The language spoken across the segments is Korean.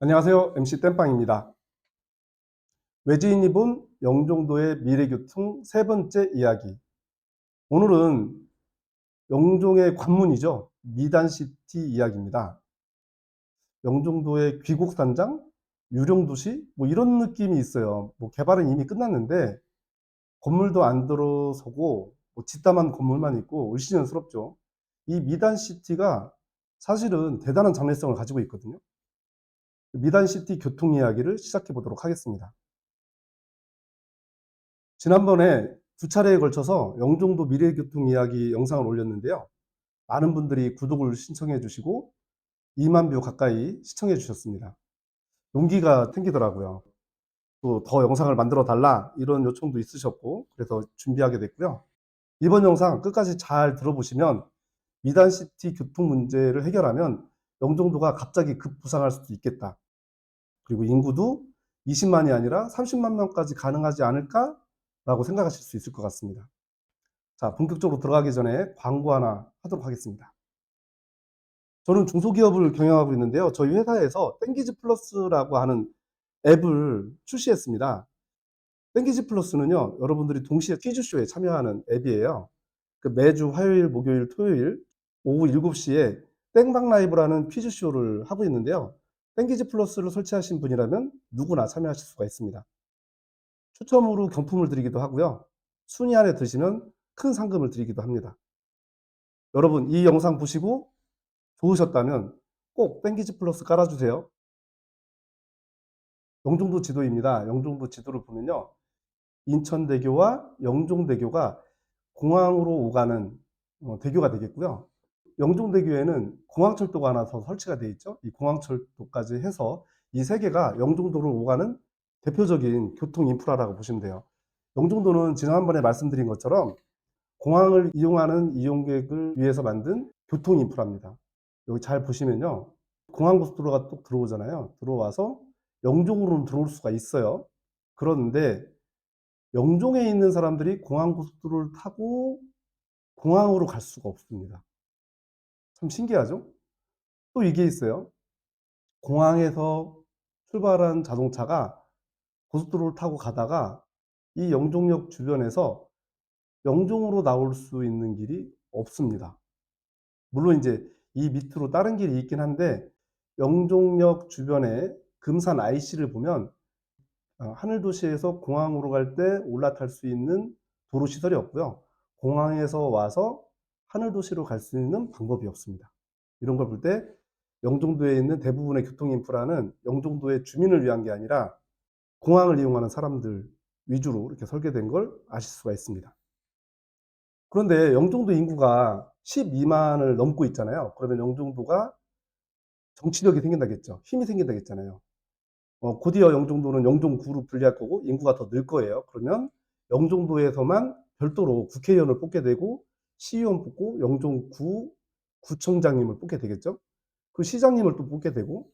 안녕하세요. MC 땜빵입니다. 외지인이 본 영종도의 미래교통 세 번째 이야기. 오늘은 영종의 관문이죠. 미단시티 이야기입니다. 영종도의 귀국산장, 유령도시, 뭐 이런 느낌이 있어요. 뭐 개발은 이미 끝났는데 건물도 안 들어서고 뭐 짓담한 건물만 있고 을씨년스럽죠. 이 미단시티가 사실은 대단한 장래성을 가지고 있거든요. 미단시티 교통 이야기를 시작해 보도록 하겠습니다. 지난번에 두 차례에 걸쳐서 영종도 미래교통 이야기 영상을 올렸는데요. 많은 분들이 구독을 신청해 주시고 2만 뷰 가까이 시청해 주셨습니다. 용기가 생기더라고요. 또 더 영상을 만들어 달라 이런 요청도 있으셨고 그래서 준비하게 됐고요. 이번 영상 끝까지 잘 들어보시면 미단시티 교통 문제를 해결하면 영종도가 갑자기 급부상할 수도 있겠다. 그리고 인구도 20만이 아니라 30만 명까지 가능하지 않을까라고 생각하실 수 있을 것 같습니다. 자, 본격적으로 들어가기 전에 광고 하나 하도록 하겠습니다. 저는 중소기업을 경영하고 있는데요. 저희 회사에서 땡기즈 플러스라고 하는 앱을 출시했습니다. 땡기즈 플러스는요, 여러분들이 동시에 퀴즈쇼에 참여하는 앱이에요. 그 매주 화요일, 목요일, 토요일 오후 7시에 땡방 라이브라는 퀴즈쇼를 하고 있는데요. 땡기즈 플러스를 설치하신 분이라면 누구나 참여하실 수가 있습니다. 추첨으로 경품을 드리기도 하고요. 순위 안에 드시면 큰 상금을 드리기도 합니다. 여러분, 이 영상 보시고 좋으셨다면 꼭 땡기즈 플러스 깔아주세요. 영종도 지도입니다. 영종도 지도를 보면요. 인천대교와 영종대교가 공항으로 오가는 대교가 되겠고요. 영종대교에는 공항철도가 하나 더 설치가 되어 있죠. 이 공항철도까지 해서 이 세 개가 영종도를 오가는 대표적인 교통 인프라라고 보시면 돼요. 영종도는 지난번에 말씀드린 것처럼 공항을 이용하는 이용객을 위해서 만든 교통 인프라입니다. 여기 잘 보시면요. 공항고속도로가 또 들어오잖아요. 들어와서 영종으로는 들어올 수가 있어요. 그런데 영종에 있는 사람들이 공항고속도로를 타고 공항으로 갈 수가 없습니다. 참 신기하죠? 또 이게 있어요. 공항에서 출발한 자동차가 고속도로를 타고 가다가 이 영종역 주변에서 영종으로 나올 수 있는 길이 없습니다. 물론 이제 이 밑으로 다른 길이 있긴 한데 영종역 주변에 금산 IC를 보면 하늘도시에서 공항으로 갈 때 올라탈 수 있는 도로 시설이 없고요. 공항에서 와서 하늘도시로 갈 수 있는 방법이 없습니다. 이런 걸 볼 때 영종도에 있는 대부분의 교통 인프라는 영종도의 주민을 위한 게 아니라 공항을 이용하는 사람들 위주로 이렇게 설계된 걸 아실 수가 있습니다. 그런데 영종도 인구가 12만을 넘고 있잖아요. 그러면 영종도가 정치력이 생긴다겠죠. 힘이 생긴다겠잖아요. 곧이어 영종도는 영종구로 분리할 거고 인구가 더 늘 거예요. 그러면 영종도에서만 별도로 국회의원을 뽑게 되고 시의원 뽑고 영종구 구청장님을 뽑게 되겠죠. 그 시장님을 또 뽑게 되고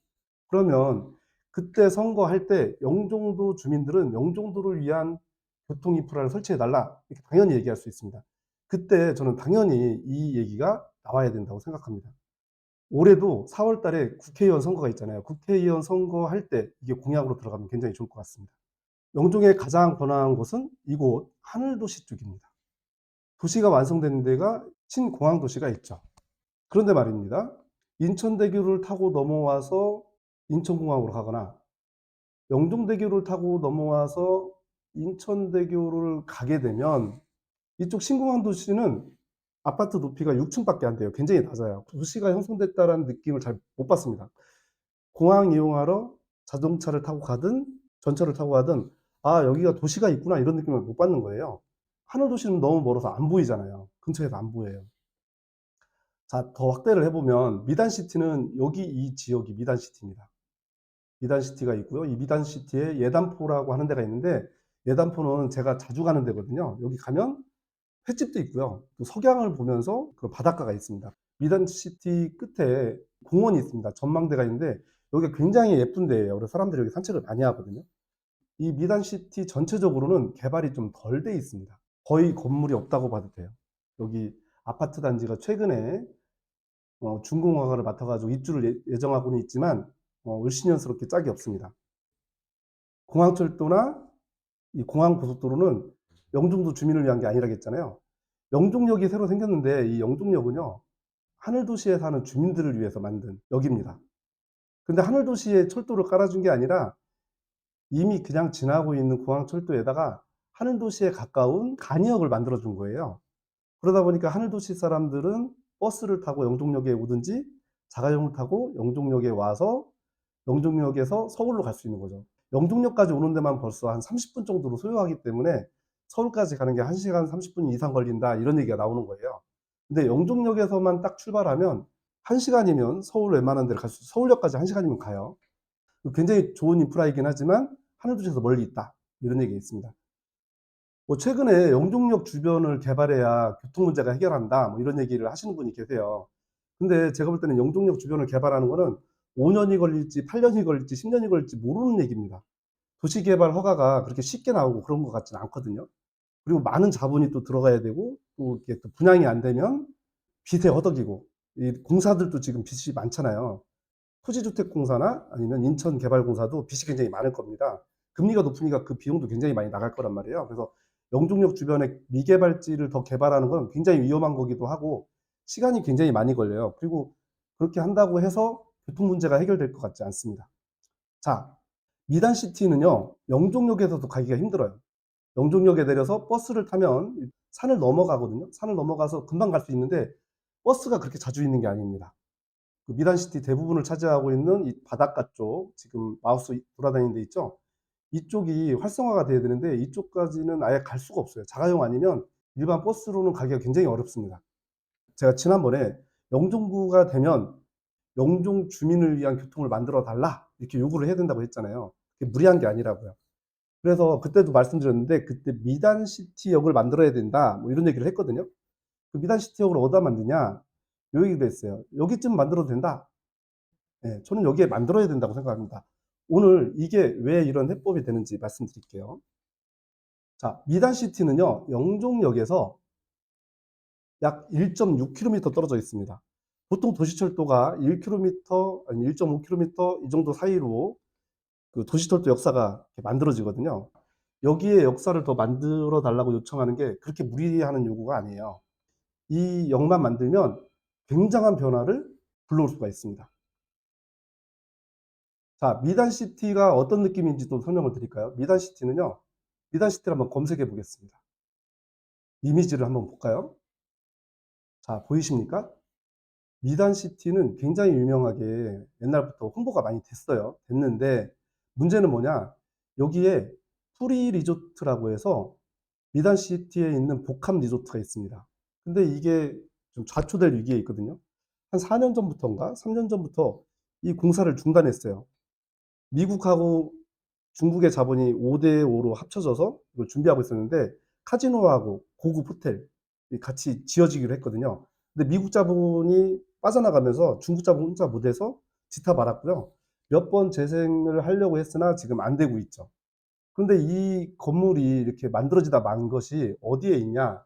그러면 그때 선거할 때 영종도 주민들은 영종도를 위한 교통 인프라를 설치해 달라 이렇게 당연히 얘기할 수 있습니다. 그때 저는 당연히 이 얘기가 나와야 된다고 생각합니다. 올해도 4월 달에 국회의원 선거가 있잖아요. 국회의원 선거할 때 이게 공약으로 들어가면 굉장히 좋을 것 같습니다. 영종에 가장 번화한 곳은 이곳 하늘도시 쪽입니다. 도시가 완성된 데가 신공항 도시가 있죠. 그런데 말입니다. 인천대교를 타고 넘어와서 인천공항으로 가거나 영종대교를 타고 넘어와서 인천대교를 가게 되면 이쪽 신공항 도시는 아파트 높이가 6층밖에 안 돼요. 굉장히 낮아요. 도시가 형성됐다라는 느낌을 잘 못 받습니다. 공항 이용하러 자동차를 타고 가든 전철을 타고 가든 아 여기가 도시가 있구나 이런 느낌을 못 받는 거예요. 하늘도시는 너무 멀어서 안 보이잖아요. 근처에서 안 보여요. 자, 더 확대를 해보면 미단시티는 여기 이 지역이 미단시티입니다. 미단시티가 있고요. 이 미단시티에 예단포라고 하는 데가 있는데 예단포는 제가 자주 가는 데거든요. 여기 가면 횟집도 있고요. 또 석양을 보면서 그 바닷가가 있습니다. 미단시티 끝에 공원이 있습니다. 전망대가 있는데 여기가 굉장히 예쁜 데예요. 그래서 사람들이 여기 산책을 많이 하거든요. 이 미단시티 전체적으로는 개발이 좀 덜 돼 있습니다. 거의 건물이 없다고 봐도 돼요. 여기 아파트 단지가 최근에 준공허가를 맡아가지고 입주를 예정하고는 있지만 을씨년스럽게 짝이 없습니다. 공항철도나 이 공항고속도로는 영종도 주민을 위한 게 아니라고 했잖아요. 영종역이 새로 생겼는데 이 영종역은요, 하늘도시에 사는 주민들을 위해서 만든 역입니다. 근데 하늘도시에 철도를 깔아준 게 아니라 이미 그냥 지나고 있는 공항철도에다가 하늘도시에 가까운 간이역을 만들어준 거예요. 그러다 보니까 하늘도시 사람들은 버스를 타고 영종역에 오든지 자가용을 타고 영종역에 와서 영종역에서 서울로 갈 수 있는 거죠. 영종역까지 오는 데만 벌써 한 30분 정도로 소요하기 때문에 서울까지 가는 게 1시간 30분 이상 걸린다, 이런 얘기가 나오는 거예요. 근데 영종역에서만 딱 출발하면 1시간이면 서울 웬만한 데를 갈 수, 서울역까지 1시간이면 가요. 굉장히 좋은 인프라이긴 하지만 하늘도시에서 멀리 있다, 이런 얘기가 있습니다. 뭐 최근에 영종역 주변을 개발해야 교통 문제가 해결한다, 뭐 이런 얘기를 하시는 분이 계세요. 근데 제가 볼 때는 영종역 주변을 개발하는 거는 5년이 걸릴지 8년이 걸릴지 10년이 걸릴지 모르는 얘기입니다. 도시개발 허가가 그렇게 쉽게 나오고 그런 것 같지는 않거든요. 그리고 많은 자본이 또 들어가야 되고, 또 이렇게 또 분양이 안 되면 빚에 허덕이고, 이 공사들도 지금 빚이 많잖아요. 토지주택공사나 아니면 인천개발공사도 빚이 굉장히 많을 겁니다. 금리가 높으니까 그 비용도 굉장히 많이 나갈 거란 말이에요. 그래서 영종역 주변에 미개발지를 더 개발하는 건 굉장히 위험한 거기도 하고 시간이 굉장히 많이 걸려요. 그리고 그렇게 한다고 해서 교통 문제가 해결될 것 같지 않습니다. 자, 미단시티는요, 영종역에서도 가기가 힘들어요. 영종역에 내려서 버스를 타면 산을 넘어가거든요. 산을 넘어가서 금방 갈 수 있는데 버스가 그렇게 자주 있는 게 아닙니다. 그 미단시티 대부분을 차지하고 있는 이 바닷가 쪽, 지금 마우스 돌아다니는 데 있죠? 이쪽이 활성화가 돼야 되는데 이쪽까지는 아예 갈 수가 없어요. 자가용 아니면 일반 버스로는 가기가 굉장히 어렵습니다. 제가 지난번에 영종구가 되면 영종 주민을 위한 교통을 만들어 달라, 이렇게 요구를 해야 된다고 했잖아요. 그게 무리한 게 아니라고요. 그래서 그때도 말씀드렸는데 그때 미단시티역을 만들어야 된다, 뭐 이런 얘기를 했거든요. 그 미단시티역을 어디다 만드냐, 요 얘기도 했어요. 여기쯤 만들어도 된다. 예, 저는 여기에 만들어야 된다고 생각합니다. 오늘 이게 왜 이런 해법이 되는지 말씀드릴게요. 자, 미단시티는요, 영종역에서 약 1.6km 떨어져 있습니다. 보통 도시철도가 1km, 아니 1.5km 이 정도 사이로 그 도시철도 역사가 만들어지거든요. 여기에 역사를 더 만들어 달라고 요청하는 게 그렇게 무리하는 요구가 아니에요. 이 역만 만들면 굉장한 변화를 불러올 수가 있습니다. 자, 미단시티가 어떤 느낌인지 또 설명을 드릴까요? 미단시티는요, 미단시티를 한번 검색해 보겠습니다. 이미지를 한번 볼까요? 자, 보이십니까? 미단시티는 굉장히 유명하게 옛날부터 홍보가 많이 됐어요. 됐는데 문제는 뭐냐? 여기에 프리 리조트라고 해서 미단시티에 있는 복합 리조트가 있습니다. 근데 이게 좀 좌초될 위기에 있거든요. 한 4년 전부터인가 3년 전부터 이 공사를 중단했어요. 미국하고 중국의 자본이 5대5로 합쳐져서 이걸 준비하고 있었는데 카지노하고 고급 호텔 같이 지어지기로 했거든요. 근데 미국 자본이 빠져나가면서 중국 자본 혼자 못해서 지타 말았고요. 몇 번 재생을 하려고 했으나 지금 안 되고 있죠. 그런데 이 건물이 이렇게 만들어지다 만 것이 어디에 있냐?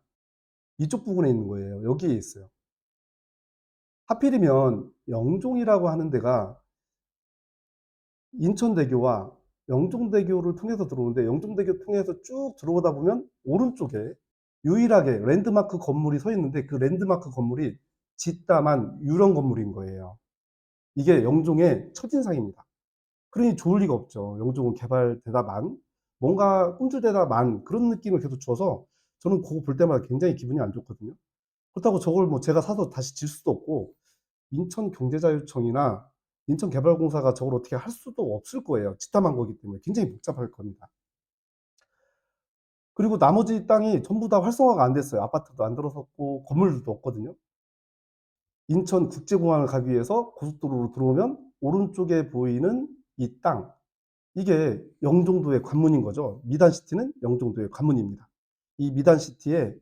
이쪽 부분에 있는 거예요. 여기에 있어요. 하필이면 영종이라고 하는 데가 인천대교와 영종대교를 통해서 들어오는데 영종대교 통해서 쭉 들어오다 보면 오른쪽에 유일하게 랜드마크 건물이 서 있는데 그 랜드마크 건물이 짓다만 유령 건물인 거예요. 이게 영종의 첫인상입니다. 그러니 좋을 리가 없죠. 영종은 개발되다만 뭔가 꿈틀대다만 그런 느낌을 계속 줘서 저는 그거 볼 때마다 굉장히 기분이 안 좋거든요. 그렇다고 저걸 뭐 제가 사서 다시 질 수도 없고 인천경제자유청이나 인천개발공사가 저걸 어떻게 할 수도 없을 거예요. 지탐한 거기 때문에 굉장히 복잡할 겁니다. 그리고 나머지 땅이 전부 다 활성화가 안 됐어요. 아파트도 안 들어섰고 건물들도 없거든요. 인천국제공항을 가기 위해서 고속도로로 들어오면 오른쪽에 보이는 이 땅, 이게 영종도의 관문인 거죠. 미단시티는 영종도의 관문입니다. 이 미단시티에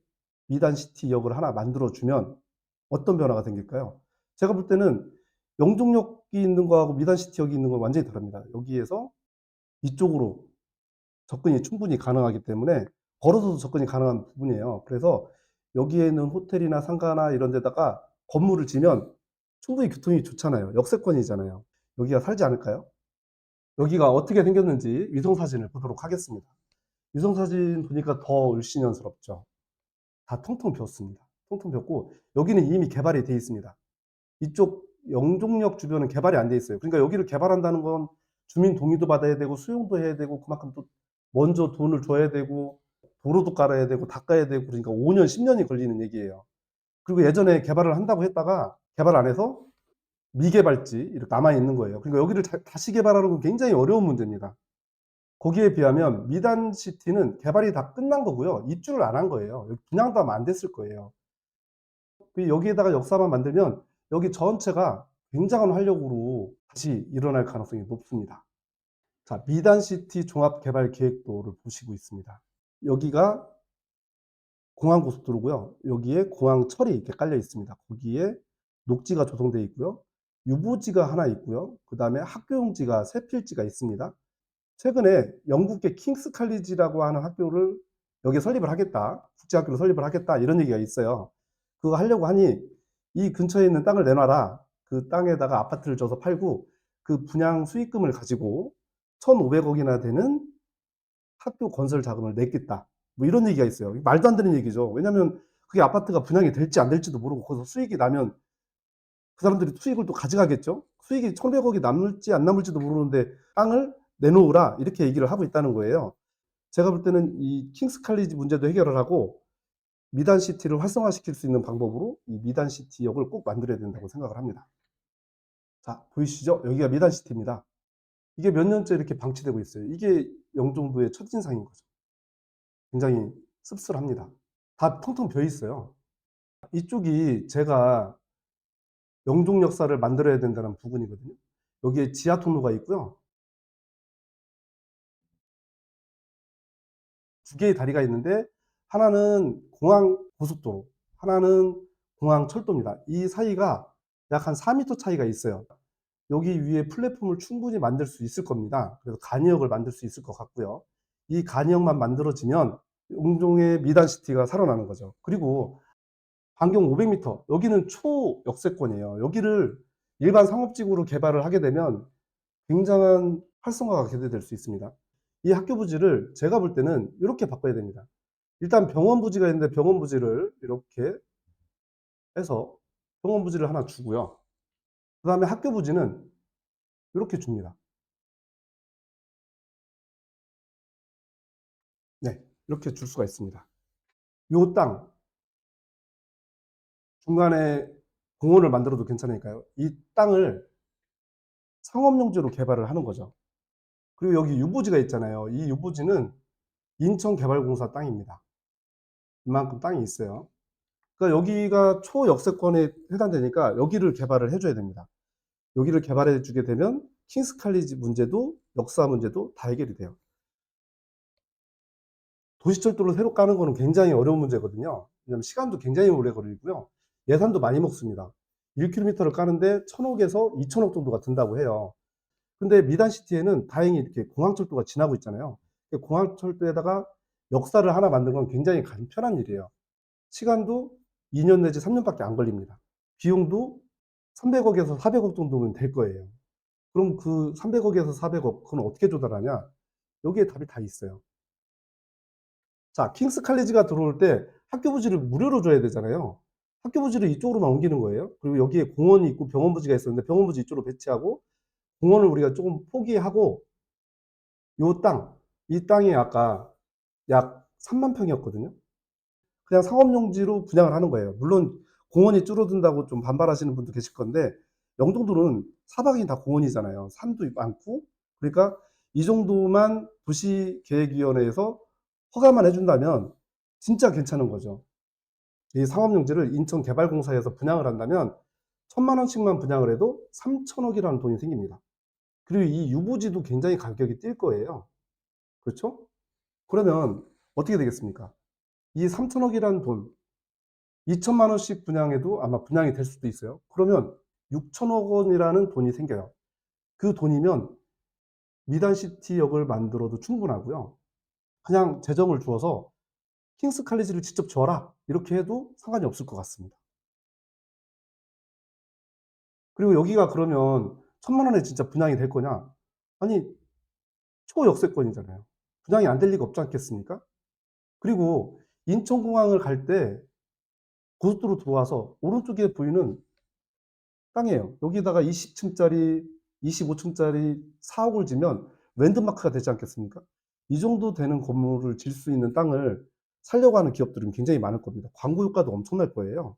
미단시티역을 하나 만들어주면 어떤 변화가 생길까요? 제가 볼 때는 영종역이 있는 거하고 미단시티역이 있는 건 완전히 다릅니다. 여기에서 이쪽으로 접근이 충분히 가능하기 때문에 걸어서도 접근이 가능한 부분이에요. 그래서 여기에 있는 호텔이나 상가나 이런 데다가 건물을 지면 충분히 교통이 좋잖아요. 역세권이잖아요. 여기가 살지 않을까요? 여기가 어떻게 생겼는지 위성사진을 보도록 하겠습니다. 위성사진 보니까 더 을씨년스럽죠. 다 텅텅 비었습니다. 텅텅 비었고 여기는 이미 개발이 돼 있습니다. 이쪽 영종역 주변은 개발이 안 돼 있어요. 그러니까 여기를 개발한다는 건 주민 동의도 받아야 되고 수용도 해야 되고 그만큼 또 먼저 돈을 줘야 되고 도로도 깔아야 되고 닦아야 되고 그러니까 5년, 10년이 걸리는 얘기예요. 그리고 예전에 개발을 한다고 했다가 개발 안 해서 미개발지 이렇게 남아 있는 거예요. 그러니까 여기를 다시 개발하는 건 굉장히 어려운 문제입니다. 거기에 비하면 미단시티는 개발이 다 끝난 거고요. 입주를 안 한 거예요. 분양도 아마 안 됐을 거예요. 여기에다가 역사만 만들면 여기 전체가 굉장한 활력으로 다시 일어날 가능성이 높습니다. 자, 미단시티 종합개발계획도를 보시고 있습니다. 여기가 공항고속도로고요. 여기에 공항철이 이렇게 깔려 있습니다. 거기에 녹지가 조성되어 있고요. 유보지가 하나 있고요. 그 다음에 학교용지가 3필지가 있습니다. 최근에 영국의 킹스 칼리지라고 하는 학교를 여기에 설립을 하겠다. 국제학교를 설립을 하겠다. 이런 얘기가 있어요. 그거 하려고 하니 이 근처에 있는 땅을 내놔라. 그 땅에다가 아파트를 져서 팔고 그 분양 수익금을 가지고 1,500억이나 되는 학교 건설 자금을 냈겠다. 뭐 이런 얘기가 있어요. 말도 안 되는 얘기죠. 왜냐하면 그게 아파트가 분양이 될지 안 될지도 모르고 거기서 수익이 나면 그 사람들이 수익을 또 가져가겠죠. 수익이 1,100억이 남을지 안 남을지도 모르는데 땅을 내놓으라 이렇게 얘기를 하고 있다는 거예요. 제가 볼 때는 이 킹스 칼리지 문제도 해결을 하고 미단시티를 활성화시킬 수 있는 방법으로 이 미단시티역을 꼭 만들어야 된다고 생각을 합니다. 자, 보이시죠? 여기가 미단시티입니다. 이게 몇 년째 이렇게 방치되고 있어요. 이게 영종도의 첫인상인 거죠. 굉장히 씁쓸합니다. 다 텅텅 비어 있어요. 이쪽이 제가 영종 역사를 만들어야 된다는 부분이거든요. 여기에 지하 통로가 있고요. 2개의 다리가 있는데 하나는 공항 고속도로, 하나는 공항 철도입니다. 이 사이가 약 한 4m 차이가 있어요. 여기 위에 플랫폼을 충분히 만들 수 있을 겁니다. 그래서 간이역을 만들 수 있을 것 같고요. 이 간이역만 만들어지면 영종의 미단시티가 살아나는 거죠. 그리고 반경 500m, 여기는 초역세권이에요. 여기를 일반 상업지구로 개발을 하게 되면 굉장한 활성화가 기대될 수 있습니다. 이 학교 부지를 제가 볼 때는 이렇게 바꿔야 됩니다. 일단 병원 부지가 있는데 병원 부지를 이렇게 해서 병원 부지를 하나 주고요. 그 다음에 학교 부지는 이렇게 줍니다. 네, 이렇게 줄 수가 있습니다. 요 땅 중간에 공원을 만들어도 괜찮으니까요. 이 땅을 상업용지로 개발을 하는 거죠. 그리고 여기 유보지가 있잖아요. 이 유보지는 인천개발공사 땅입니다. 이만큼 땅이 있어요. 그러니까 여기가 초역세권에 해당되니까 여기를 개발을 해줘야 됩니다. 여기를 개발해 주게 되면 킹스 칼리지 문제도 역사 문제도 다 해결이 돼요. 도시철도를 새로 까는 거는 굉장히 어려운 문제거든요. 왜냐하면 시간도 굉장히 오래 걸리고요. 예산도 많이 먹습니다. 1km를 까는데 1,000억에서 2,000억 정도가 든다고 해요. 근데 미단시티에는 다행히 이렇게 공항철도가 지나고 있잖아요. 공항철도에다가 역사를 하나 만든 건 굉장히 간편한 일이에요. 시간도 2년 내지 3년밖에 안 걸립니다. 비용도 300억에서 400억 정도면 될 거예요. 그럼 그 300억에서 400억 그건 어떻게 조달하냐? 여기에 답이 다 있어요. 자, 킹스 칼리지가 들어올 때 학교 부지를 무료로 줘야 되잖아요. 학교 부지를 이쪽으로만 옮기는 거예요. 그리고 여기에 공원이 있고 병원 부지가 있었는데 병원 부지 이쪽으로 배치하고 공원을 우리가 조금 포기하고 요 땅, 이 땅이 아까 약 3만 평이었거든요. 그냥 상업용지로 분양을 하는 거예요. 물론 공원이 줄어든다고 좀 반발하시는 분도 계실 건데 영종도는 사방이 다 공원이잖아요. 산도 많고. 그러니까 이 정도만 도시계획위원회에서 허가만 해준다면 진짜 괜찮은 거죠. 이 상업용지를 인천개발공사에서 분양을 한다면 1,000만 원씩만 분양을 해도 3,000억이라는 돈이 생깁니다. 그리고 이 유보지도 굉장히 가격이 뛸 거예요. 그렇죠? 그러면 어떻게 되겠습니까? 이 3,000억이라는 돈 2천만 원씩 분양해도 아마 분양이 될 수도 있어요. 그러면 6천억 원이라는 돈이 생겨요. 그 돈이면 미단시티역을 만들어도 충분하고요. 그냥 재정을 주어서 킹스 칼리지를 직접 줘라 이렇게 해도 상관이 없을 것 같습니다. 그리고 여기가 그러면 1,000만 원에 진짜 분양이 될 거냐? 아니, 초역세권이잖아요. 분양이 안 될 리가 없지 않겠습니까? 그리고 인천공항을 갈 때 고속도로 들어와서 오른쪽에 보이는 땅이에요. 여기다가 20층짜리, 25층짜리 4억을 지면 랜드마크가 되지 않겠습니까? 이 정도 되는 건물을 질 수 있는 땅을 사려고 하는 기업들은 굉장히 많을 겁니다. 광고 효과도 엄청날 거예요.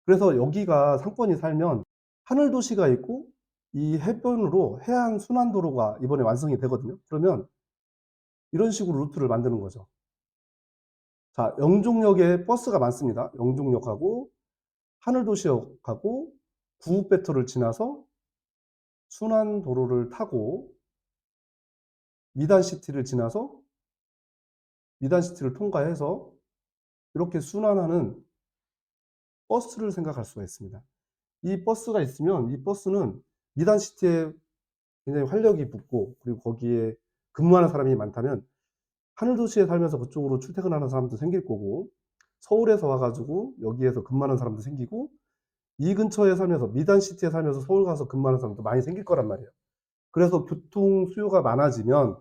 그래서 여기가 상권이 살면 하늘도시가 있고 이 해변으로 해안 순환도로가 이번에 완성이 되거든요. 그러면 이런 식으로 루트를 만드는 거죠. 자, 영종역에 버스가 많습니다. 영종역하고 하늘도시역하고 구읍배터를 지나서 순환도로를 타고 미단시티를 지나서 미단시티를 통과해서 이렇게 순환하는 버스를 생각할 수가 있습니다. 이 버스가 있으면 이 버스는 미단시티에 굉장히 활력이 붙고 그리고 거기에 근무하는 사람이 많다면 하늘도시에 살면서 그쪽으로 출퇴근하는 사람도 생길 거고 서울에서 와가지고 여기에서 근무하는 사람도 생기고 이 근처에 살면서 미단시티에 살면서 서울 가서 근무하는 사람도 많이 생길 거란 말이에요. 그래서 교통 수요가 많아지면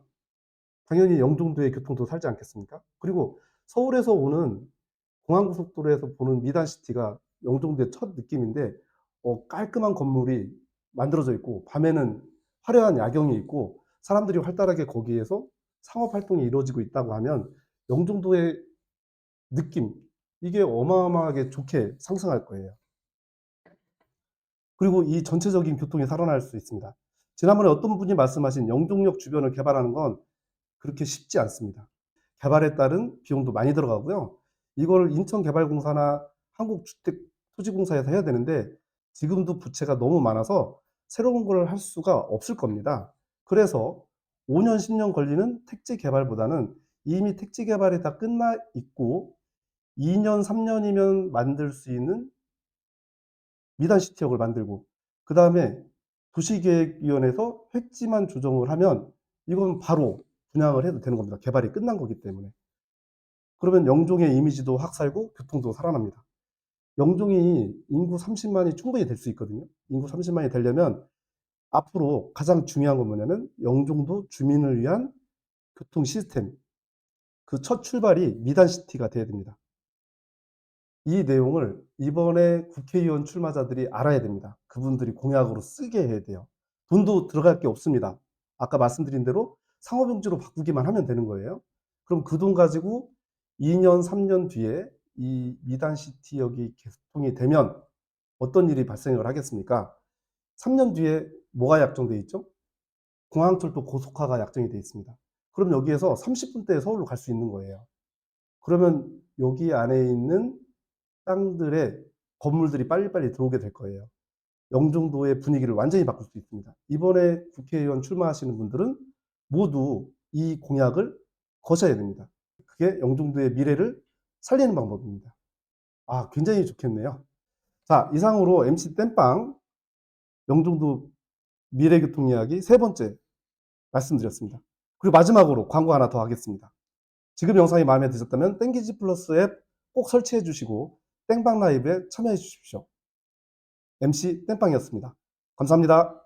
당연히 영종도의 교통도 살지 않겠습니까? 그리고 서울에서 오는 공항고속도로에서 보는 미단시티가 영종도의 첫 느낌인데 깔끔한 건물이 만들어져 있고 밤에는 화려한 야경이 있고 사람들이 활달하게 거기에서 상업활동이 이루어지고 있다고 하면 영종도의 느낌, 이게 어마어마하게 좋게 상승할 거예요. 그리고 이 전체적인 교통이 살아날 수 있습니다. 지난번에 어떤 분이 말씀하신 영종역 주변을 개발하는 건 그렇게 쉽지 않습니다. 개발에 따른 비용도 많이 들어가고요. 이걸 인천개발공사나 한국주택토지공사에서 해야 되는데 지금도 부채가 너무 많아서 새로운 걸 할 수가 없을 겁니다. 그래서 5년, 10년 걸리는 택지 개발보다는 이미 택지 개발이 다 끝나 있고 2년, 3년이면 만들 수 있는 미단시티역을 만들고 그 다음에 도시계획위원회에서 획지만 조정을 하면 이건 바로 분양을 해도 되는 겁니다. 개발이 끝난 거기 때문에. 그러면 영종의 이미지도 확 살고 교통도 살아납니다. 영종이 인구 30만이 충분히 될 수 있거든요. 인구 30만이 되려면 앞으로 가장 중요한 건 뭐냐면 영종도 주민을 위한 교통 시스템, 그 첫 출발이 미단시티가 돼야 됩니다. 이 내용을 이번에 국회의원 출마자들이 알아야 됩니다. 그분들이 공약으로 쓰게 해야 돼요. 돈도 들어갈 게 없습니다. 아까 말씀드린 대로 상업용지로 바꾸기만 하면 되는 거예요. 그럼 그 돈 가지고 2년, 3년 뒤에 이 미단시티역이 개통이 되면 어떤 일이 발생을 하겠습니까? 3년 뒤에 뭐가 약정돼 있죠? 공항철도 고속화가 약정이 돼 있습니다. 그럼 여기에서 30분대에 서울로 갈 수 있는 거예요. 그러면 여기 안에 있는 땅들의 건물들이 빨리빨리 들어오게 될 거예요. 영종도의 분위기를 완전히 바꿀 수 있습니다. 이번에 국회의원 출마하시는 분들은 모두 이 공약을 거셔야 됩니다. 그게 영종도의 미래를 살리는 방법입니다. 아, 굉장히 좋겠네요. 자, 이상으로 MC 땜빵 영종도 미래교통 이야기 세 번째 말씀드렸습니다. 그리고 마지막으로 광고 하나 더 하겠습니다. 지금 영상이 마음에 드셨다면 땡기지 플러스 앱 꼭 설치해 주시고 땡빵 라이브에 참여해 주십시오. MC 땜빵이었습니다. 감사합니다.